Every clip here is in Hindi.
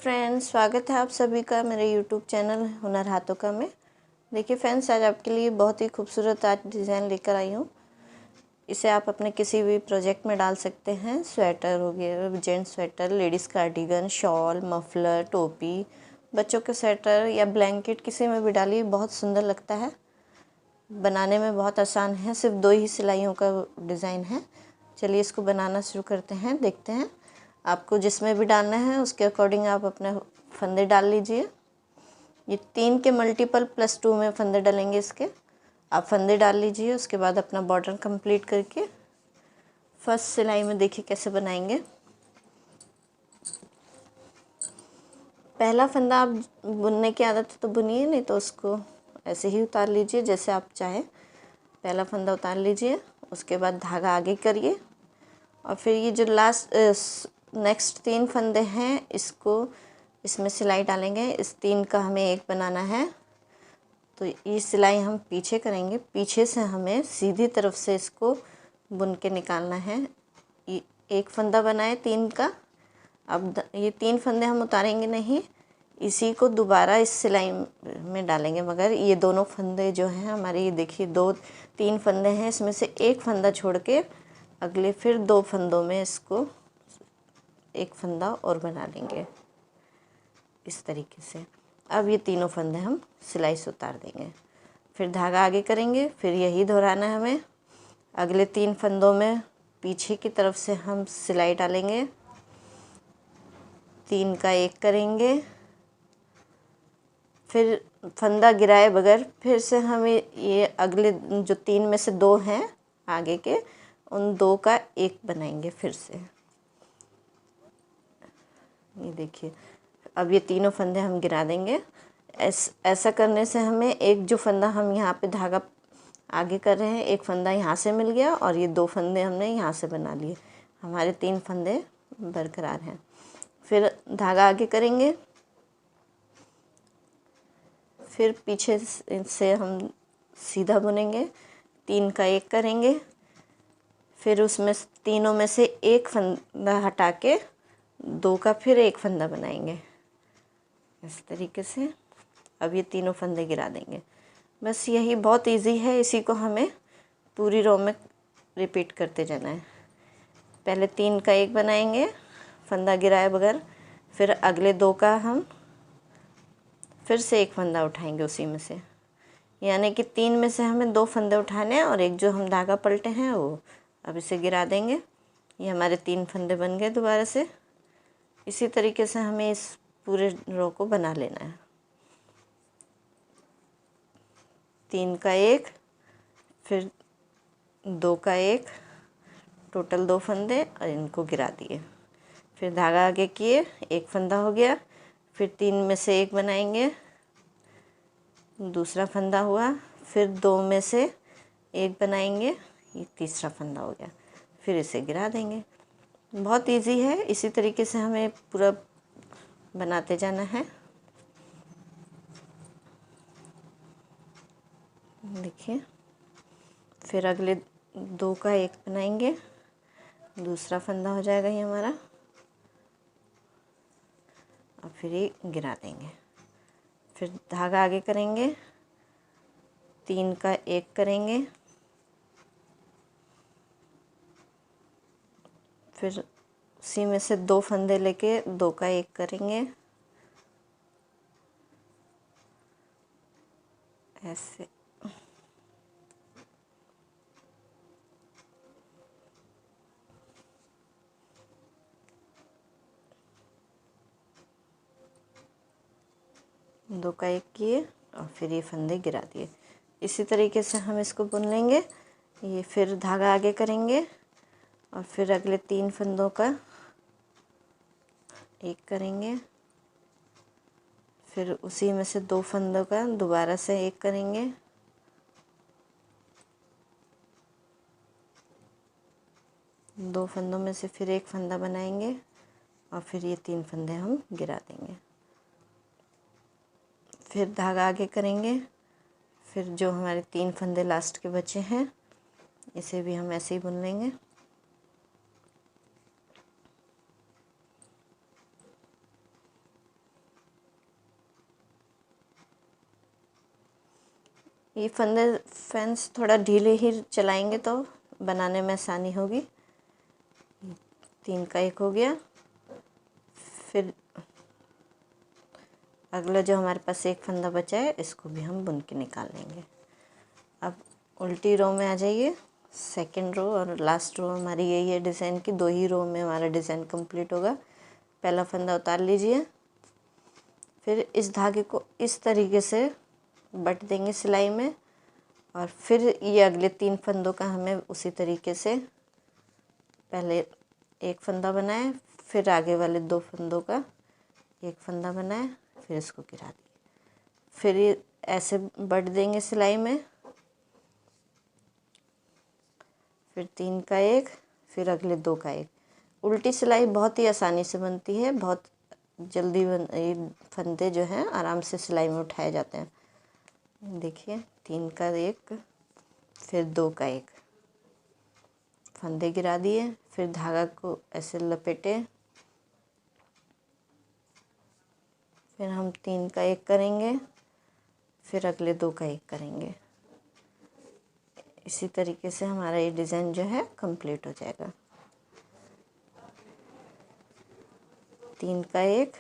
फ्रेंड्स, स्वागत है आप सभी का मेरे यूट्यूब चैनल हुनर हाथों का में। देखिए फ्रेंड्स, आज आपके लिए बहुत ही खूबसूरत आज डिज़ाइन लेकर आई हूँ। इसे आप अपने किसी भी प्रोजेक्ट में डाल सकते हैं। स्वेटर हो गया, gents sweater, ladies cardigan, shawl, muffler, टोपी, बच्चों के स्वेटर या ब्लैंकेट, किसी में भी डालिए, बहुत सुंदर लगता है। बनाने में बहुत आसान है, सिर्फ 2 ही सिलाइयों का डिज़ाइन है। चलिए इसको बनाना शुरू करते हैं, देखते हैं। आपको जिसमें भी डालना है उसके अकॉर्डिंग आप अपने फंदे डाल लीजिए। ये 3 के मल्टीपल +2 में फंदे डालेंगे इसके। आप फंदे डाल लीजिए, उसके बाद अपना बॉर्डर कंप्लीट करके फर्स्ट सिलाई में देखिए कैसे बनाएंगे। पहला फंदा आप बुनने की आदत है तो बुनिए, नहीं तो उसको ऐसे ही उतार लीजिए जैसे आप चाहें। पहला फंदा उतार लीजिए, उसके बाद धागा आगे करिए और फिर ये जो नेक्स्ट 3 फंदे हैं इसमें सिलाई डालेंगे। इस 3 का हमें एक बनाना है, तो ये सिलाई हम पीछे करेंगे। पीछे से हमें सीधी तरफ से इसको बुन के निकालना है। ये एक फंदा बनाए 3 का। अब ये 3 फंदे हम उतारेंगे नहीं, इसी को दोबारा इस सिलाई में डालेंगे। मगर ये दोनों फंदे जो हैं हमारे, ये देखिए 2-3 फंदे हैं, इसमें से एक फंदा छोड़ के अगले फिर 2 फंदों में इसको एक फंदा और बना लेंगे इस तरीके से। अब ये तीनों फंदे हम सिलाई से उतार देंगे, फिर धागा आगे करेंगे, फिर यही दोहराना है हमें। अगले 3 फंदों में पीछे की तरफ से हम सिलाई डालेंगे, 3 का एक करेंगे, फिर फंदा गिराए बगैर फिर से हमें ये अगले जो 3 में से 2 हैं आगे के, उन 2 का एक बनाएंगे फिर से। ये देखिए, अब ये तीनों फंदे हम गिरा देंगे। ऐसा करने से हमें एक जो फंदा हम यहाँ पे धागा आगे कर रहे हैं, एक फंदा यहाँ से मिल गया और ये 2 फंदे हमने यहाँ से बना लिए। हमारे 3 फंदे बरकरार हैं। फिर धागा आगे करेंगे, फिर पीछे से हम सीधा बुनेंगे, 3 का एक करेंगे, फिर उसमें तीनों में से एक फंदा हटा के 2 का फिर एक फंदा बनाएंगे इस तरीके से। अब ये तीनों फंदे गिरा देंगे। बस यही बहुत इजी है, इसी को हमें पूरी रो में रिपीट करते जाना है। पहले 3 का एक बनाएंगे फंदा गिराए बगैर, फिर अगले 2 का हम फिर से एक फंदा उठाएंगे उसी में से। यानी कि 3 में से हमें 2 फंदे उठाने हैं और एक जो हम धागा पलटे हैं वो अब इसे गिरा देंगे। ये हमारे 3 फंदे बन गए दोबारा से। इसी तरीके से हमें इस पूरे रो को बना लेना है। 3 का एक, फिर 2 का एक, टोटल 2 फंदे और इनको गिरा दिए। फिर धागा आगे किए, एक फंदा हो गया, फिर 3 में से एक बनाएंगे, दूसरा फंदा हुआ, फिर 2 में से एक बनाएंगे, ये तीसरा फंदा हो गया, फिर इसे गिरा देंगे। बहुत इजी है, इसी तरीके से हमें पूरा बनाते जाना है। देखिए, फिर अगले 2 का एक बनाएंगे, दूसरा फंदा हो जाएगा ये हमारा, और फिर ये गिरा देंगे। फिर धागा आगे करेंगे, 3 का एक करेंगे, फिर उसी में से 2 फंदे लेके 2 का एक करेंगे ऐसे। दो का एक किए और फिर ये फंदे गिरा दिए। इसी तरीके से हम इसको बुन लेंगे। ये फिर धागा आगे करेंगे और फिर अगले 3 फंदों का एक करेंगे, फिर उसी में से 2 फंदों का दोबारा से एक करेंगे, दो फंदों में से फिर एक फंदा बनाएंगे और फिर ये 3 फंदे हम गिरा देंगे। फिर धागा आगे करेंगे, फिर जो हमारे 3 फंदे लास्ट के बचे हैं इसे भी हम ऐसे ही बुन लेंगे। ये फंदे फैंस थोड़ा ढीले ही चलाएंगे तो बनाने में आसानी होगी। 3 का 1 हो गया। फिर अगला जो हमारे पास एक फंदा बचा है इसको भी हम बुन के निकाल लेंगे। अब उल्टी रो में आ जाइए, सेकंड रो और लास्ट रो हमारी यही है डिज़ाइन की। 2 ही रो में हमारा डिज़ाइन कंप्लीट होगा। पहला फंदा उतार लीजिए, फिर इस धागे को इस तरीके से बट देंगे सिलाई में, और फिर ये अगले 3 फंदों का हमें उसी तरीके से पहले एक फंदा बनाए, फिर आगे वाले 2 फंदों का एक फंदा बनाए, फिर इसको गिरा दिए, फिर ये ऐसे बट देंगे सिलाई में, फिर 3 का 1, फिर अगले 2 का 1। उल्टी सिलाई बहुत ही आसानी से बनती है, बहुत जल्दी ये फंदे जो हैं आराम से सिलाई में उठाए जाते हैं। देखिए 3 का 1, फिर 2 का 1, फंदे गिरा दिए, फिर धागा को ऐसे लपेटे, फिर हम 3 का 1 करेंगे, फिर अगले 2 का 1 करेंगे। इसी तरीके से हमारा ये डिज़ाइन जो है कंप्लीट हो जाएगा। 3 का 1,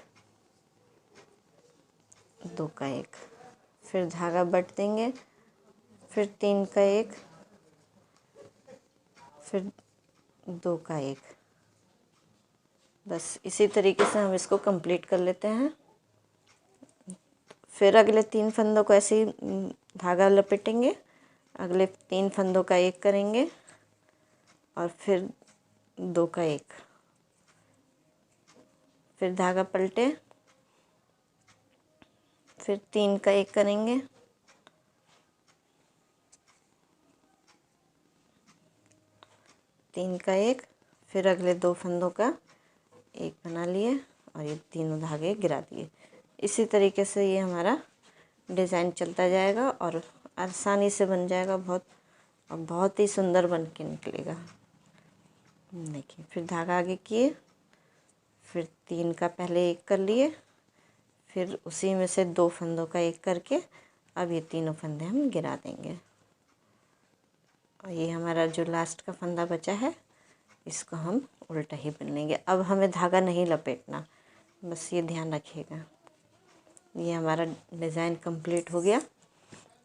2 का 1, फिर धागा बट देंगे, फिर 3 का 1, फिर 2 का 1। बस इसी तरीके से हम इसको कंप्लीट कर लेते हैं। फिर अगले 3 फंदों को ऐसे ही धागा लपेटेंगे, अगले 3 फंदों का 1 करेंगे, और फिर 2 का 1, फिर धागा पलटे, फिर 3 का 1 करेंगे, तीन का 1, फिर अगले 2 फंदों का 1 बना लिए और ये तीनों धागे गिरा दिए। इसी तरीके से ये हमारा डिज़ाइन चलता जाएगा और आसानी से बन जाएगा बहुत, और बहुत ही सुंदर बन के निकलेगा। देखिए फिर धागा आगे किए, फिर 3 का पहले 1 कर लिए, फिर उसी में से 2 फंदों का 1 करके अब ये तीनों फंदे हम गिरा देंगे। और ये हमारा जो लास्ट का फंदा बचा है इसको हम उल्टा ही बुन लेंगे। अब हमें धागा नहीं लपेटना, बस ये ध्यान रखिएगा। ये हमारा डिज़ाइन कंप्लीट हो गया।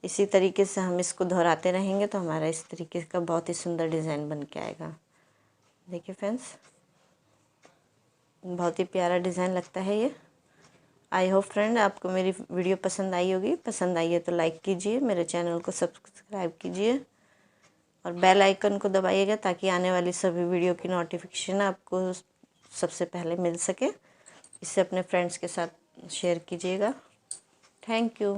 इसी तरीके से हम इसको दोहराते रहेंगे तो हमारा इस तरीके का बहुत ही सुंदर डिज़ाइन बन के आएगा। देखिए फ्रेंड्स, बहुत ही प्यारा डिज़ाइन लगता है ये। आई होप फ्रेंड आपको मेरी वीडियो पसंद आई होगी। पसंद आई है तो लाइक कीजिए, मेरे चैनल को सब्सक्राइब कीजिए और बेल आइकन को दबाइएगा ताकि आने वाली सभी वीडियो की नोटिफिकेशन आपको सबसे पहले मिल सके। इसे अपने फ्रेंड्स के साथ शेयर कीजिएगा। Thank you.